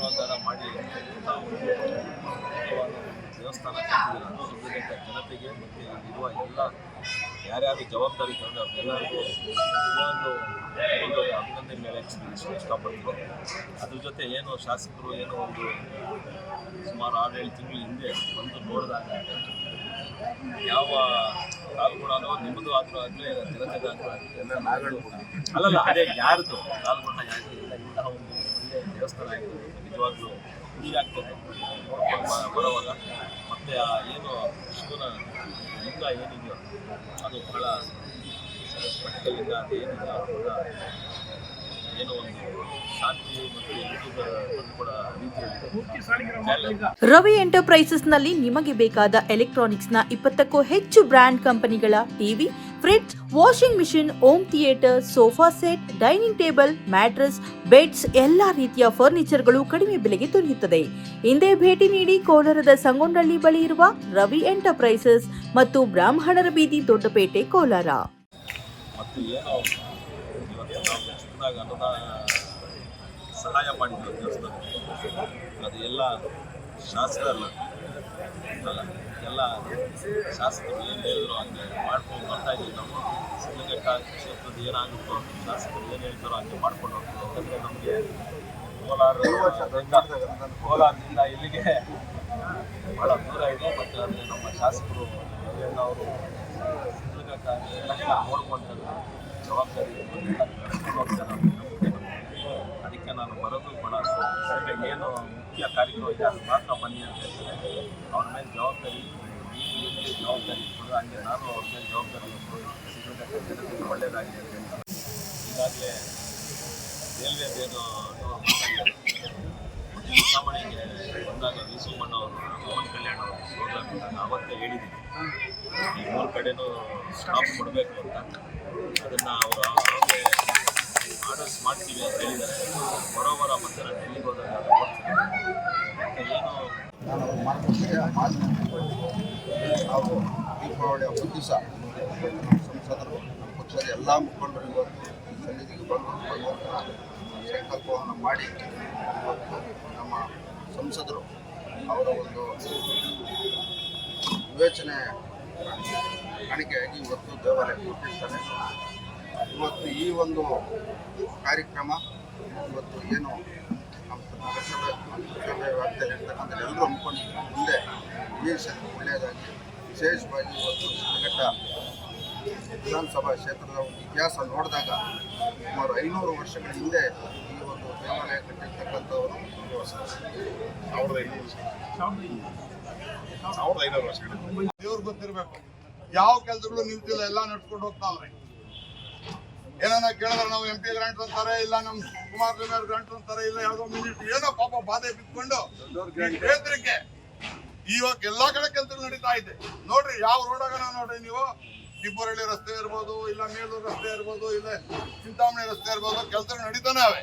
ಜೀವನಾಧಾರ ಮಾಡಿ ದೇವಸ್ಥಾನ ಕಟ್ಟಿದ್ದೀರ ಜನತೆಗೆ ಮತ್ತು ಇರುವ ಎಲ್ಲ ಯಾರ್ಯಾರು ಜವಾಬ್ದಾರಿ ತಂದು ಅವ್ರಿಗೆಲ್ಲರಿಗೂ ಒಂದು ಅಭಿನಂದನೆ ಮೇಲೆ ಇಷ್ಟಪಡ್ತೀನಿ. ಅದ್ರ ಜೊತೆ ಏನು ಶಾಸಕರು ಏನೋ ಒಂದು ಸುಮಾರು 6-7 ತಿಂಗಳ ಹಿಂದೆ ಬಂದು ನೋಡಿದಾಗ ಯಾವ ಕಾಲ್ಗುಣ ನಿಮ್ಮದು ಆದರೂ ಆಗಲಿ ಜನತೆಗಾದರೂ ಆಗಲಿ ಅಲ್ಲಲ್ಲ ಅದೇ ಯಾರ್ದು ಕಾಲ್ಗುಣ ಯಾಕೆ ಇಲ್ಲ ಇಂತಹ ಒಂದು ಒಳ್ಳೆಯ ದೇವಸ್ಥಾನ ಆಯಿತು ನಿಜವಾಗ್ಲೂ ಖುಷಿ ಆಗ್ತದೆ ನೋಡ್ಕೊಂಡು ಬರೋವಾಗ. ಮತ್ತು ಏನು ಶಿವನ ಲಿಂಗ ಏನಿದೆಯೋ ಅದು ಬಹಳ ಪಟ್ಟಲಿಂಗ ಅದು ಏನಿದೆ ಕೂಡ ಏನೋ ಒಂದು ಶಾಂತಿ ಮತ್ತು ಎಲ್ಲರಿಗೂ ಕೂಡ ರೀತಿಯಲ್ಲಿ. ರವಿ ಎಂಟರ್ಪ್ರೈಸಸ್ನಲ್ಲಿ ನಿಮಗೆ ಬೇಕಾದ ಎಲೆಕ್ಟ್ರಾನಿಕ್ಸ್ನ 20ಕ್ಕೂ ಹೆಚ್ಚು ಬ್ರ್ಯಾಂಡ್ ಕಂಪನಿಗಳ TV, fridge, washing machine, home theatre, sofa set, dining table, mattress, beds ಎಲ್ಲಾ ರೀತಿಯ ಫರ್ನಿಚರ್ಗಳು ಕಡಿಮೆ ಬೆಲೆಗೆ ದೊರೆಯುತ್ತದೆ. ಹಿಂದೆ ಭೇಟಿ ನೀಡಿ ಕೋಲಾರದ ಸಂಗೊಂಡಳ್ಳಿ ಬಳಿ ಇರುವ ರವಿ ಎಂಟರ್ಪ್ರೈಸಸ್ ಮತ್ತು ಬ್ರಾಹ್ಮಣರ ಬೀದಿ, ದೊಡ್ಡಪೇಟೆ, ಕೋಲಾರ. ಮತ್ತು ಏನೋ ಇವತ್ತು ನಾವು ಚಿಕ್ಕದಾಗ ಅನುದಾನ ಸಹಾಯ ಮಾಡಿದ್ರು ದೇವಸ್ಥಾನಕ್ಕೆ, ಅದು ಎಲ್ಲ ಶಾಸಕರಲ್ಲ ಎಲ್ಲ ಶಾಸಕರು ಏನು ಹೇಳಿದ್ರು ಹಂಗೆ ಮಾಡ್ಕೊಂಡು ಬರ್ತಾ ಇದ್ದೀವಿ. ನಾವು ಸಿದ್ಧಘಟ್ಟ ಕ್ಷೇತ್ರದ ಏನಾಗುತ್ತೋ ಶಾಸಕರು ಏನು ಹೇಳ್ತಾರೋ ಹಂಗೆ ಮಾಡ್ಕೊಂಡು ಹೋಗ್ತೀವಿ. ಯಾಕಂದರೆ ನಮಗೆ ಕೋಲಾರದಿಂದ ಇಲ್ಲಿಗೆ ಭಾಳ ದೂರ ಇದೆ. ಮತ್ತು ಅಂದರೆ ನಮ್ಮ ಶಾಸಕರು ಅವರು ಸಿದ್ಧಘಟ್ಟ ಎಲ್ಲ ನೋಡ್ಕೊಳ್ತಾರೆ, ಜವಾಬ್ದಾರಿ ಅದಕ್ಕೆ ನಾನು ಬರೋದು ಕೂಡ ಕಡಿಮೆ ಏನು ಮುಖ್ಯ ಕಾರ್ಯಕ್ರಮ ಇದೆ ಅದು ಮಾತ್ರ ಬನ್ನಿ ಅಂತ ಹೇಳ್ತಾರೆ. ಅವ್ರ ಮೇಲೆ ಜವಾಬ್ದಾರಿ ಕೊಡೋದು ಹಂಗೆ ನಾನು ಅವ್ರ ಮೇಲೆ ಜವಾಬ್ದಾರಿ ಕೊಡೋದು ಒಳ್ಳೆಯದಾಗಿದೆ ಅಂತ ಹೇಳ್ತಾರೆ. ಈಗಾಗಲೇ ರೈಲ್ವೇದೇನು ಚುನಾವಣೆಗೆ ಬಂದಾಗ ವಿ ಸೋಮಣ್ಣ ಅವರು, ಪವನ್ ಕಲ್ಯಾಣ್ ಅವರು ಸೋದರ ಆವತ್ತೇ ಹೇಳಿದ್ದೀನಿ ಈ 3 ಕಡೆನೂ ಸ್ಟಾಪ್ ಕೊಡಬೇಕು ಅಂತ. ಅದನ್ನು ಅವರು ಅವಾಗಲೇ ಆರ್ಡರ್ಸ್ ಮಾಡ್ತೀವಿ ಅಂತ ಹೇಳಿದ್ದಾರೆ. ಬರೋವರ ಮತ್ತು ನಾನು ಡೆಲ್ಲಿಗೆ ಹೋದಾಗ ಏನು ನಾವು ದೀಪಾವಳಿ ಹಬ್ಬದ ದಿವಸ ನಮ್ಮ ಸಂಸದರು, ನಮ್ಮ ಪಕ್ಷದ ಎಲ್ಲ ಮುಖಂಡರು ಇವತ್ತು ಸನ್ನಿಧಿಗೆ ಬಂದು ಸಂಕಲ್ಪವನ್ನು ಮಾಡಿ ಇವತ್ತು ನಮ್ಮ ಸಂಸದರು ಅವರ ಒಂದು ವಿವೇಚನೆ ಕಾಣಿಕೆಯಾಗಿ ಇವತ್ತು ದೇವಾಲಯ ಕೊಟ್ಟಿರ್ತಾರೆ. ಇವತ್ತು ಈ ಒಂದು ಕಾರ್ಯಕ್ರಮ ಇವತ್ತು ಏನು ನಮ್ಮ ನಗರಸಭೆ ವ್ಯಾಪ್ತಿಯಲ್ಲಿರ್ತಕ್ಕಂಥ ಎಲ್ಲರೂ ಹಮ್ಮಿಕೊಂಡಿದ್ದು ಮುಂದೆ ಈ ಒಳ್ಳೆಯದಾಗಿ ವಿಶೇಷವಾಗಿ ಇವತ್ತು ಸಿದ್ಧಘಟ್ಟ ವಿಧಾನಸಭಾ ಕ್ಷೇತ್ರದ ಒಂದು ಇತಿಹಾಸ ನೋಡಿದಾಗ ಸುಮಾರು 500 ವರ್ಷಗಳ ಹಿಂದೆ ಈ ಒಂದು ದೇವಾಲಯ ಕಟ್ಟಿರ್ತಕ್ಕಂಥವರು 1500 ವರ್ಷಗಳಿಂದ ದೇವ್ರಿಗೆ ಗೊತ್ತಿರಬೇಕು ಯಾವ ಕೆಲಸಗಳು ನಿಲ್ತಿಲ್ಲ, ಎಲ್ಲ ನಡ್ಸ್ಕೊಂಡು ಹೋಗ್ತಾವ್ರೆ. ಏನನ್ನ ಕೇಳಿದ್ರೆ ನಾವು MP ಗ್ರಾಂಟ್ ಅಂತಾರೆ, ಇಲ್ಲ ನಮ್ಮ ಕುಮಾರಸ್ವಾಮಿ ಗ್ರಾಂಟ್ ಅಂತಾರೆ, ಇಲ್ಲ ಯಾವುದೋ ಮಿನಿಸ್ಟ್ರಿ ಏನೋ ಪಾಪ ಬಾಧೆ ಬಿಟ್ಕೊಂಡು ಕ್ಷೇತ್ರಕ್ಕೆ ಇವಾಗ ಎಲ್ಲಾ ಕಡೆ ಕೆಲಸಗಳು ನಡೀತಾ ಇದೆ. ನೋಡ್ರಿ ಯಾವ ರೋಡಾಗ ನೋಡ್ರಿ ನೀವು, ಟಿಪ್ಪರಳ್ಳಿ ರಸ್ತೆ ಇರ್ಬೋದು, ಇಲ್ಲ ಮೇಲೂರು ರಸ್ತೆ ಇರ್ಬೋದು, ಇಲ್ಲ ಚಿಂತಾಮಣಿ ರಸ್ತೆ ಇರ್ಬೋದು, ಕೆಲಸಗಳು ನಡೀತಾನೆ ಅವೆ.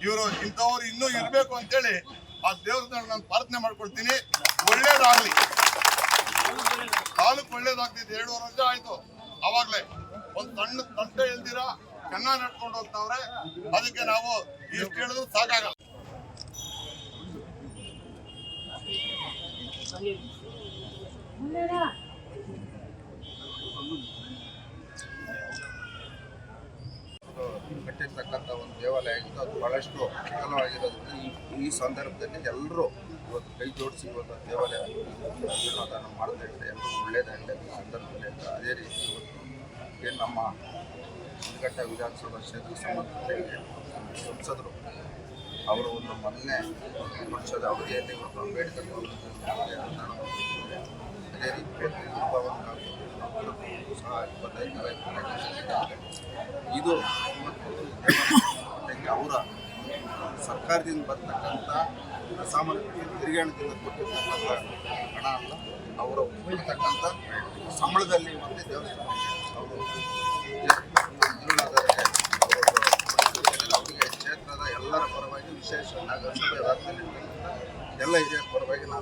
ಇವರು ಇಂಥವ್ರು ಇನ್ನೂ ಇರಬೇಕು ಅಂತೇಳಿ ಆ ದೇವರನ್ನ ನಾನು ಪ್ರಾರ್ಥನೆ ಮಾಡ್ಕೊಳ್ತೀನಿ. ಒಳ್ಳೇದಾಗ್ಲಿ, ತಾಲೂಕು ಒಳ್ಳೇದಾಗ್ತಿದೆ. 2.5 ವರ್ಷ ಆಯ್ತು, ಅವಾಗ್ಲೇ ಒಂದು ಸಣ್ಣ ತಂಟೆ ಇಲ್ದಿರ ಚೆನ್ನಾಗಿ ನಡ್ಕೊಂಡು ಹೋಗ್ತಾವ್ರೆ. ಅದಕ್ಕೆ ನಾವು ಇಷ್ಟು ಹೇಳಿದ್ರು ಸಾಕಾಗಲ್ಲ. ಕಟ್ಟಿರ್ತಕ್ಕಂಥ ಒಂದು ದೇವಾಲಯ ಆಗಿದ್ದು ಅದು ಬಹಳಷ್ಟು ವಿಫಲವಾಗಿರೋದ್ರಿಂದ ಈ ಸಂದರ್ಭದಲ್ಲಿ ಎಲ್ಲರೂ ಇವತ್ತು ಕೈ ಜೋಡಿಸಿ ಇವತ್ತು ದೇವಾಲಯ ಜೀರ್ಣೋದ್ಧಾರ ಮಾಡ್ತಾ ಇದ್ದಾರೆ. ಎಲ್ಲರೂ ಒಳ್ಳೆಯದಾಗಲಿ ಈ ಸಂದರ್ಭದಲ್ಲಿ ಅಂತ. ಅದೇ ರೀತಿ ಇವತ್ತು ಏನು ನಮ್ಮ ಸಿದ್ಧಘಟ್ಟ ವಿಧಾನಸಭಾ ಕ್ಷೇತ್ರಕ್ಕೆ ಸಂಬಂಧಪಟ್ಟ ಸಂಸದರು ಅವರು ಒಂದು ಮೊದಲನೇ ವರ್ಷದ ಅವಧಿಯಲ್ಲಿ ಇವತ್ತು ಅಂಬೇಡ್ಕರ್ ಅನುದಾನ. ಅದೇ ರೀತಿ ಸಹ 25 ಇದು ಇವತ್ತು ಅವರ ಸರ್ಕಾರದಿಂದ ಬರ್ತಕ್ಕಂಥ ಅಸಾಮಾನ್ಯ ತೆರಿಗೆ ಹಣದಿಂದ ಕೊಟ್ಟಿರ್ತಕ್ಕಂಥ ಹಣ ಅಲ್ಲ, ಅವರು ಕೊಡ್ತಕ್ಕಂಥ ಸಂಬಳದಲ್ಲಿ ಇವತ್ತು ದೇವಸ್ಥಾನ ಅವರು ಜೀವನಾಧಾರಕ್ಕೆ ಅವರಿಗೆ ಕ್ಷೇತ್ರದ ಎಲ್ಲರ ಪರವಾಗಿ ವಿಶೇಷ ನಗರಸಭೆ ವ್ಯಾಪ್ತಿಯಲ್ಲಿ ಎಲ್ಲ ಹಿರಿಯರ ಪರವಾಗಿ ನಾನು